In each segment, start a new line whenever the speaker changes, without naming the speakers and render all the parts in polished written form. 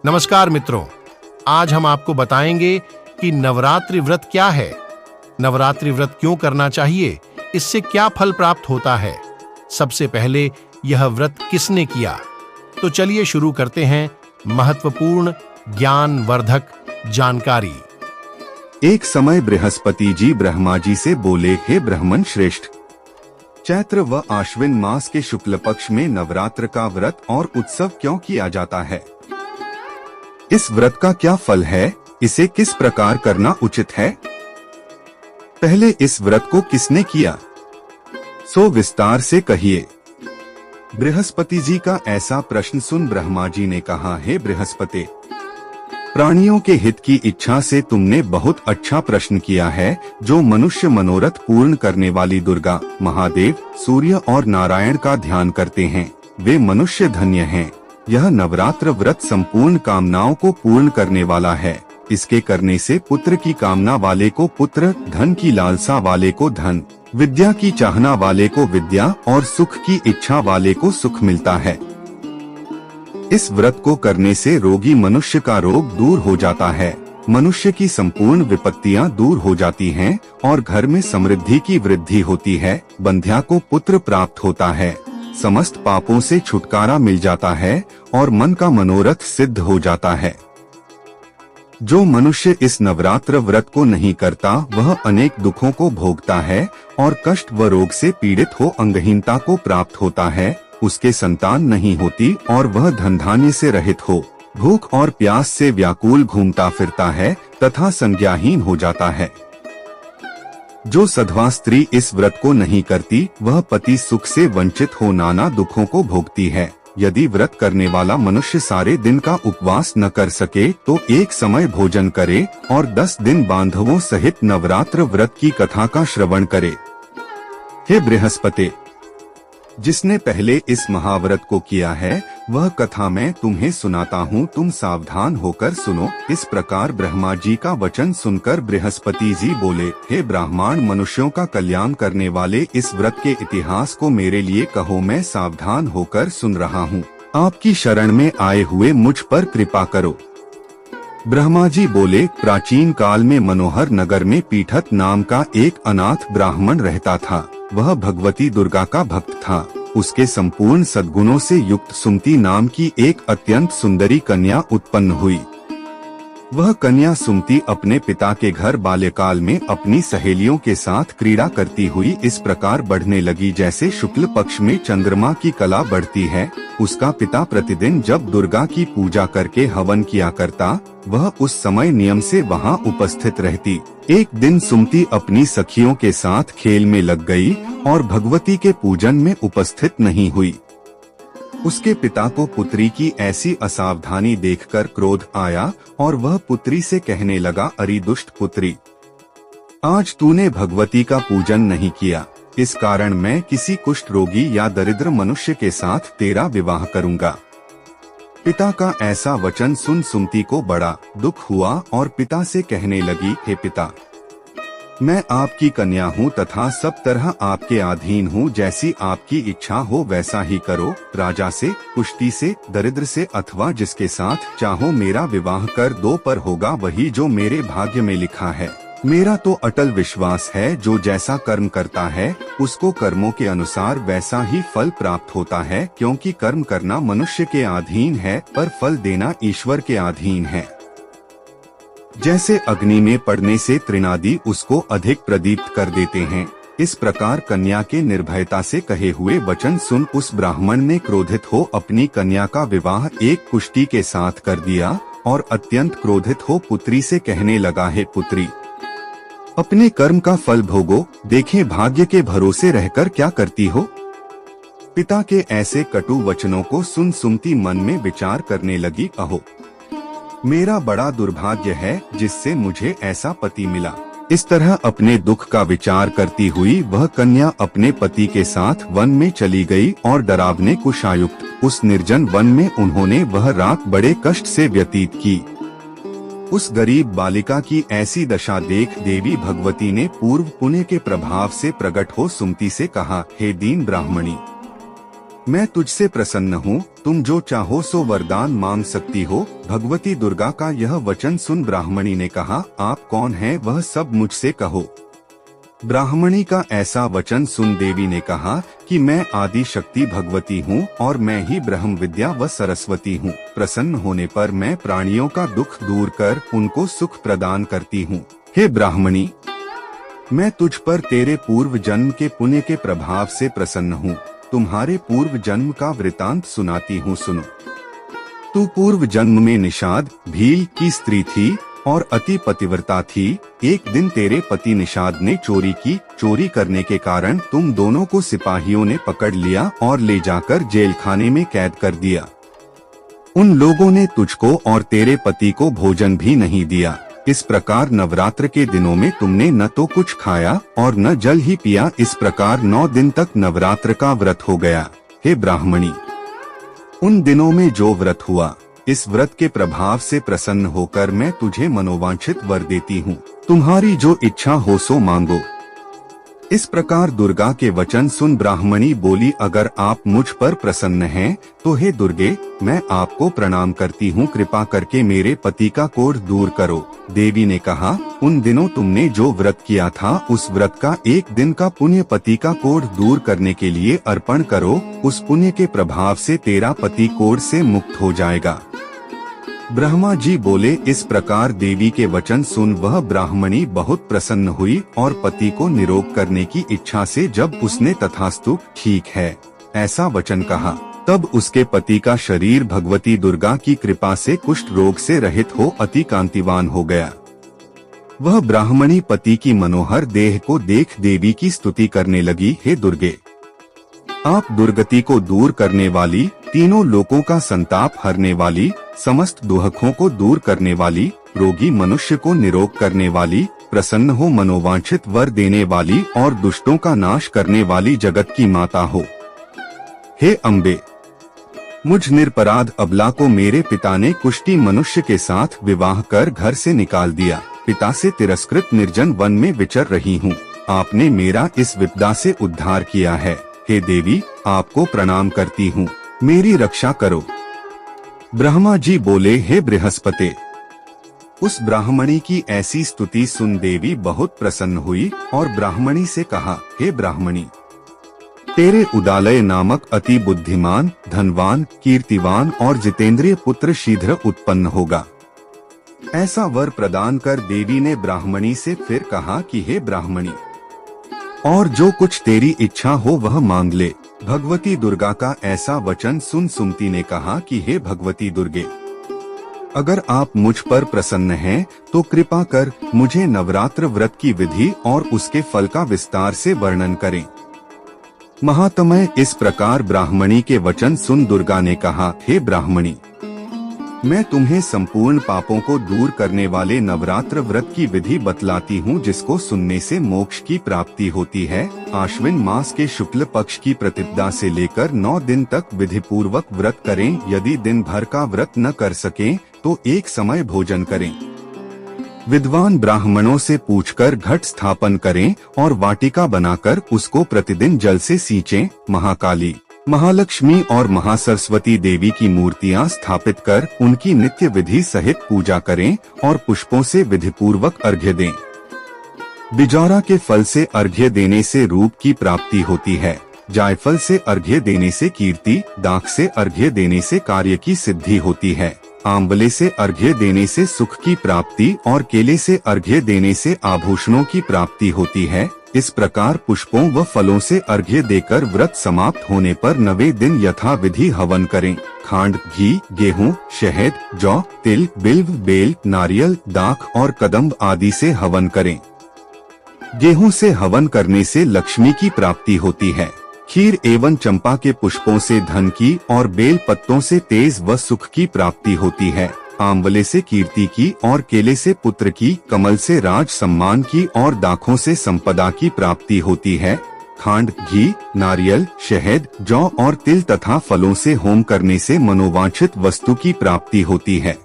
नमस्कार मित्रों, आज हम आपको बताएंगे कि नवरात्रि व्रत क्या है, नवरात्रि व्रत क्यों करना चाहिए, इससे क्या फल प्राप्त होता है। सबसे पहले यह व्रत किसने किया, तो चलिए शुरू करते हैं महत्वपूर्ण ज्ञान वर्धक जानकारी।
एक समय बृहस्पति जी ब्रह्मा जी से बोले, हे ब्राह्मण श्रेष्ठ, चैत्र व आश्विन मास के शुक्ल पक्ष में नवरात्र का व्रत और उत्सव क्यों किया जाता है? इस व्रत का क्या फल है? इसे किस प्रकार करना उचित है? पहले इस व्रत को किसने किया, सो विस्तार से कहिए। बृहस्पति जी का ऐसा प्रश्न सुन ब्रह्मा जी ने कहा, हे बृहस्पति, प्राणियों के हित की इच्छा से तुमने बहुत अच्छा प्रश्न किया है। जो मनुष्य मनोरथ पूर्ण करने वाली दुर्गा, महादेव, सूर्य और नारायण का ध्यान करते हैं, वे मनुष्य धन्य हैं। यह नवरात्र व्रत संपूर्ण कामनाओं को पूर्ण करने वाला है। इसके करने से पुत्र की कामना वाले को पुत्र, धन की लालसा वाले को धन, विद्या की चाहना वाले को विद्या और सुख की इच्छा वाले को सुख मिलता है। इस व्रत को करने से रोगी मनुष्य का रोग दूर हो जाता है, मनुष्य की संपूर्ण विपत्तियां दूर हो जाती हैं और घर में समृद्धि की वृद्धि होती है। बंध्या को पुत्र प्राप्त होता है, समस्त पापों से छुटकारा मिल जाता है और मन का मनोरथ सिद्ध हो जाता है। जो मनुष्य इस नवरात्र व्रत को नहीं करता, वह अनेक दुखों को भोगता है और कष्ट व रोग से पीड़ित हो अंगहीनता को प्राप्त होता है। उसके संतान नहीं होती और वह धन धान्य से रहित हो भूख और प्यास से व्याकुल घूमता फिरता है तथा संज्ञाहीन हो जाता है। जो सधवा स्त्री इस व्रत को नहीं करती, वह पति सुख से वंचित हो नाना दुखों को भोगती है। यदि व्रत करने वाला मनुष्य सारे दिन का उपवास न कर सके तो एक समय भोजन करे और 10 दिन बांधवों सहित नवरात्र व्रत की कथा का श्रवण करे। हे बृहस्पति, जिसने पहले इस महाव्रत को किया है, वह कथा मैं तुम्हें सुनाता हूँ, तुम सावधान होकर सुनो। इस प्रकार ब्रह्मा जी का वचन सुनकर बृहस्पति जी बोले, हे ब्राह्मण, मनुष्यों का कल्याण करने वाले इस व्रत के इतिहास को मेरे लिए कहो, मैं सावधान होकर सुन रहा हूँ। आपकी शरण में आए हुए मुझ पर कृपा करो। ब्रह्मा जी बोले, प्राचीन काल में मनोहर नगर में पीठत नाम का एक अनाथ ब्राह्मण रहता था। वह भगवती दुर्गा का भक्त था। उसके संपूर्ण सद्गुणों से युक्त सुमति नाम की एक अत्यंत सुंदरी कन्या उत्पन्न हुई। वह कन्या सुमति अपने पिता के घर बाल्यकाल में अपनी सहेलियों के साथ क्रीड़ा करती हुई इस प्रकार बढ़ने लगी जैसे शुक्ल पक्ष में चंद्रमा की कला बढ़ती है। उसका पिता प्रतिदिन जब दुर्गा की पूजा करके हवन किया करता, वह उस समय नियम से वहां उपस्थित रहती। एक दिन सुमति अपनी सखियों के साथ खेल में लग गई और भगवती के पूजन में उपस्थित नहीं हुई। उसके पिता को पुत्री की ऐसी असावधानी देखकर क्रोध आया और वह पुत्री से कहने लगा, अरे दुष्ट पुत्री, आज तूने भगवती का पूजन नहीं किया, इस कारण मैं किसी कुष्ठ रोगी या दरिद्र मनुष्य के साथ तेरा विवाह करूंगा। पिता का ऐसा वचन सुन सुमति को बड़ा दुख हुआ और पिता से कहने लगी, हे पिता, मैं आपकी कन्या हूँ तथा सब तरह आपके अधीन हूँ। जैसी आपकी इच्छा हो वैसा ही करो। राजा से, कुश्ती से, दरिद्र से अथवा जिसके साथ चाहो मेरा विवाह कर दो, पर होगा वही जो मेरे भाग्य में लिखा है। मेरा तो अटल विश्वास है, जो जैसा कर्म करता है उसको कर्मों के अनुसार वैसा ही फल प्राप्त होता है, क्योंकि कर्म करना मनुष्य के अधीन है पर फल देना ईश्वर के अधीन है। जैसे अग्नि में पड़ने से तृणादि उसको अधिक प्रदीप्त कर देते हैं, इस प्रकार कन्या के निर्भयता से कहे हुए वचन सुन उस ब्राह्मण ने क्रोधित हो अपनी कन्या का विवाह एक कुष्टी के साथ कर दिया और अत्यंत क्रोधित हो पुत्री से कहने लगा, हे पुत्री, अपने कर्म का फल भोगो, देखें भाग्य के भरोसे रहकर क्या करती हो। पिता के ऐसे कटु वचनों को सुन सुमति मन में विचार करने लगी, अहो, मेरा बड़ा दुर्भाग्य है जिससे मुझे ऐसा पति मिला। इस तरह अपने दुख का विचार करती हुई वह कन्या अपने पति के साथ वन में चली गई और डरावने कुशायुक्त उस निर्जन वन में उन्होंने वह रात बड़े कष्ट से व्यतीत की। उस गरीब बालिका की ऐसी दशा देख देवी भगवती ने पूर्व पुण्य के प्रभाव से प्रकट हो सुमति से कहा, हे दीन ब्राह्मणी, मैं तुझसे प्रसन्न हूँ, तुम जो चाहो सो वरदान मांग सकती हो। भगवती दुर्गा का यह वचन सुन ब्राह्मणी ने कहा, आप कौन हैं वह सब मुझसे कहो। ब्राह्मणी का ऐसा वचन सुन देवी ने कहा कि मैं आदि शक्ति भगवती हूँ और मैं ही ब्रह्म विद्या व सरस्वती हूँ। प्रसन्न होने पर मैं प्राणियों का दुख दूर कर उनको सुख प्रदान करती हूँ। हे ब्राह्मणी, मैं तुझ पर तेरे पूर्व जन्म के पुण्य के प्रभाव से प्रसन्न हूँ। तुम्हारे पूर्व जन्म का वृतांत सुनाती हूँ, सुनो। तू पूर्व जन्म में निषाद भील की स्त्री थी और अति पतिव्रता थी। एक दिन तेरे पति निषाद ने चोरी की। चोरी करने के कारण तुम दोनों को सिपाहियों ने पकड़ लिया और ले जाकर जेल खाने में कैद कर दिया। उन लोगों ने तुझको और तेरे पति को भोजन भी नहीं दिया। इस प्रकार नवरात्र के दिनों में तुमने न तो कुछ खाया और न जल ही पिया। इस प्रकार 9 दिन तक नवरात्र का व्रत हो गया। हे ब्राह्मणी, उन दिनों में जो व्रत हुआ, इस व्रत के प्रभाव से प्रसन्न होकर मैं तुझे मनोवांछित वर देती हूँ। तुम्हारी जो इच्छा हो सो मांगो। इस प्रकार दुर्गा के वचन सुन ब्राह्मणी बोली, अगर आप मुझ पर प्रसन्न हैं, तो हे दुर्गे, मैं आपको प्रणाम करती हूँ। कृपा करके मेरे पति का कोढ़ दूर करो। देवी ने कहा, उन दिनों तुमने जो व्रत किया था, उस व्रत का एक दिन का पुण्य पति का कोढ़ दूर करने के लिए अर्पण करो। उस पुण्य के प्रभाव से तेरा पति कोढ़ से मुक्त हो जाएगा। ब्रह्मा जी बोले। इस प्रकार देवी के वचन सुन वह ब्राह्मणी बहुत प्रसन्न हुई और पति को निरोग करने की इच्छा से जब उसने तथास्तु ठीक है ऐसा वचन कहा, तब उसके पति का शरीर भगवती दुर्गा की कृपा से कुष्ठ रोग से रहित हो अति कांतिवान हो गया। वह ब्राह्मणी पति की मनोहर देह को देख देवी की स्तुति करने लगी, हे दुर्गे, आप दुर्गति को दूर करने वाली, तीनों लोकों का संताप हरने वाली, समस्त दुहकों को दूर करने वाली, रोगी मनुष्य को निरोग करने वाली, प्रसन्न हो मनोवांछित वर देने वाली और दुष्टों का नाश करने वाली जगत की माता हो। हे अम्बे, मुझ निरपराध अबला को मेरे पिता ने कुष्ठी मनुष्य के साथ विवाह कर घर से निकाल दिया। पिता से तिरस्कृत निर्जन वन में विचर रही हूँ। आपने मेरा इस विपदा से उद्धार किया है। हे देवी, आपको प्रणाम करती हूँ, मेरी रक्षा करो। ब्रह्मा जी बोले, हे बृहस्पति। उस ब्राह्मणी की ऐसी स्तुति सुन देवी बहुत प्रसन्न हुई और ब्राह्मणी से कहा, हे ब्राह्मणी, तेरे उदालय नामक अति बुद्धिमान, धनवान, कीर्तिवान और जितेंद्रिय पुत्र शीघ्र उत्पन्न होगा। ऐसा वर प्रदान कर देवी ने ब्राह्मणी से फिर कहा कि हे ब्राह्मणी, और जो कुछ तेरी इच्छा हो वह मांग ले। भगवती दुर्गा का ऐसा वचन सुन सुमति ने कहा कि हे भगवती दुर्गे, अगर आप मुझ पर प्रसन्न हैं, तो कृपा कर मुझे नवरात्र व्रत की विधि और उसके फल का विस्तार से वर्णन करें। महात्मय, इस प्रकार ब्राह्मणी के वचन सुन दुर्गा ने कहा, हे ब्राह्मणी, मैं तुम्हें संपूर्ण पापों को दूर करने वाले नवरात्र व्रत की विधि बतलाती हूँ, जिसको सुनने से मोक्ष की प्राप्ति होती है। आश्विन मास के शुक्ल पक्ष की प्रतिपदा से लेकर 9 दिन तक विधि पूर्वक व्रत करें। यदि दिन भर का व्रत न कर सकें, तो एक समय भोजन करें। विद्वान ब्राह्मणों से पूछकर घट स्थापन करें और वाटिका बनाकर उसको प्रतिदिन जल से सींचें। महाकाली, महालक्ष्मी और महासरस्वती देवी की मूर्तियां स्थापित कर उनकी नित्य विधि सहित पूजा करें और पुष्पों से विधि पूर्वक अर्घ्य दें। बिजौरा के फल से अर्घ्य देने से रूप की प्राप्ति होती है। जायफल से अर्घ्य देने से कीर्ति, दाख से अर्घ्य देने से कार्य की सिद्धि होती है। आंवले से अर्घ्य देने से सुख की प्राप्ति और केले से अर्घ्य देने से आभूषणों की प्राप्ति होती है। इस प्रकार पुष्पों व फलों से अर्घ्य देकर व्रत समाप्त होने पर 9वें दिन यथा विधि हवन करें। खांड, घी, गेहूं, शहद, जौ, तिल, बिल्व, बेल, नारियल, दाख और कदम्ब आदि से हवन करें। गेहूं से हवन करने से लक्ष्मी की प्राप्ति होती है। खीर एवं चंपा के पुष्पों से धन की और बेल पत्तों से तेज व सुख की प्राप्ति होती है। आंवले से कीर्ति की और केले से पुत्र की, कमल से राज सम्मान की और दाखों से संपदा की प्राप्ति होती है। खांड, घी, नारियल, शहद, जौ और तिल तथा फलों से होम करने से मनोवांछित वस्तु की प्राप्ति होती है।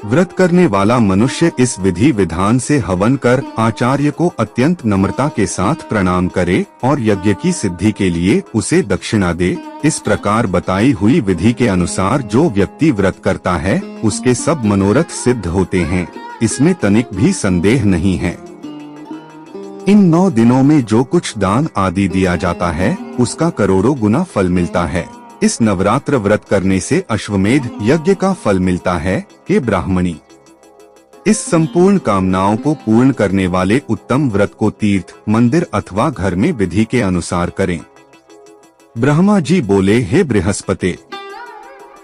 व्रत करने वाला मनुष्य इस विधि विधान से हवन कर आचार्य को अत्यंत नम्रता के साथ प्रणाम करे और यज्ञ की सिद्धि के लिए उसे दक्षिणा दे। इस प्रकार बताई हुई विधि के अनुसार जो व्यक्ति व्रत करता है उसके सब मनोरथ सिद्ध होते हैं, इसमें तनिक भी संदेह नहीं है। इन 9 दिनों में जो कुछ दान आदि दिया जाता है उसका करोड़ों गुना फल मिलता है। इस नवरात्र व्रत करने से अश्वमेध यज्ञ का फल मिलता है। हे ब्राह्मणी, इस संपूर्ण कामनाओं को पूर्ण करने वाले उत्तम व्रत को तीर्थ, मंदिर अथवा घर में विधि के अनुसार करें। ब्रह्मा जी बोले, हे बृहस्पति,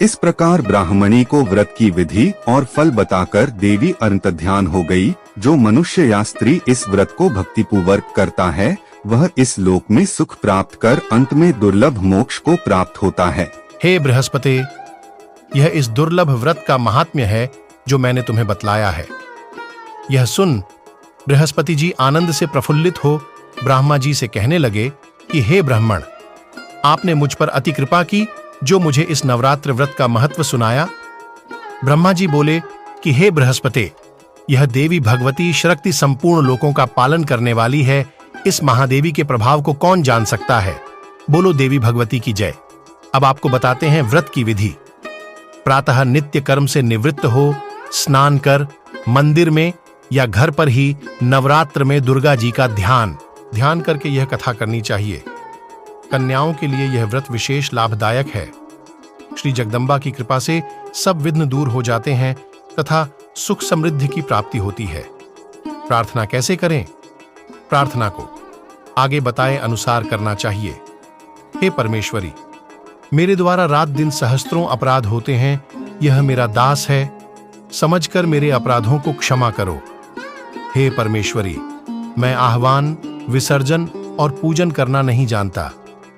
इस प्रकार ब्राह्मणी को व्रत की विधि और फल बताकर देवी अंतर्ध्यान हो गई। जो मनुष्य या स्त्री इस व्रत को भक्तिपूर्वक करता है वह इस लोक में सुख प्राप्त कर अंत में दुर्लभ मोक्ष को प्राप्त होता है।
हे बृहस्पति, यह इस दुर्लभ व्रत का महात्म्य है जो मैंने तुम्हें बतलाया है। यह सुन बृहस्पति जी आनंद से प्रफुल्लित हो ब्रह्मा जी से कहने लगे कि हे ब्राह्मण, आपने मुझ पर अति कृपा की जो मुझे इस नवरात्र व्रत का महत्व सुनाया। ब्रह्मा जी बोले कि हे बृहस्पति, यह देवी भगवती शक्ति संपूर्ण लोकों का पालन करने वाली है। इस महादेवी के प्रभाव को कौन जान सकता है। बोलो देवी भगवती की जय। अब आपको बताते हैं व्रत की विधि। प्रातः नित्य कर्म से निवृत्त हो स्नान कर मंदिर में या घर पर ही नवरात्र में दुर्गा जी का ध्यान करके यह कथा करनी चाहिए। कन्याओं के लिए यह व्रत विशेष लाभदायक है। श्री जगदम्बा की कृपा से सब विघ्न दूर हो जाते हैं तथा सुख समृद्धि की प्राप्ति होती है। प्रार्थना कैसे करें? प्रार्थना को आगे बताए अनुसार करना चाहिए। हे परमेश्वरी, मेरे द्वारा रात दिन सहस्त्रों अपराध होते हैं, यह मेरा दास है, समझकर मेरे अपराधों को क्षमा करो। हे परमेश्वरी, मैं आह्वान, विसर्जन और पूजन करना नहीं जानता,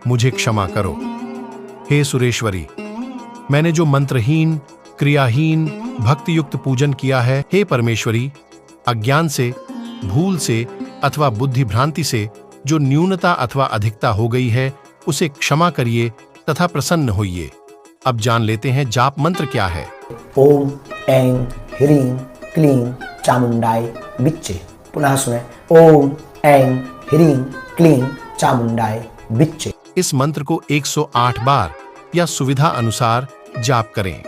मुझे क्षमा करो। हे सुरेश्वरी, मैंने जो मंत्रहीन, क्रियाहीन, भक्तियुक्त पूजन किया है, हे परमेश्वरी, अज्ञान से, भूल से अथवा बुद्धि भ्रांति से जो न्यूनता अथवा अधिकता हो गई है उसे क्षमा करिए तथा प्रसन्न होइए। अब जान लेते हैं जाप मंत्र क्या है।
ओम ऐं ह्रीं क्लीं चामुंडाय विच्चे। पुनः सुने, ओम ऐं ह्रीं क्लीं चामुंडाय विच्चे।
इस मंत्र को 108 बार या सुविधा अनुसार जाप करें।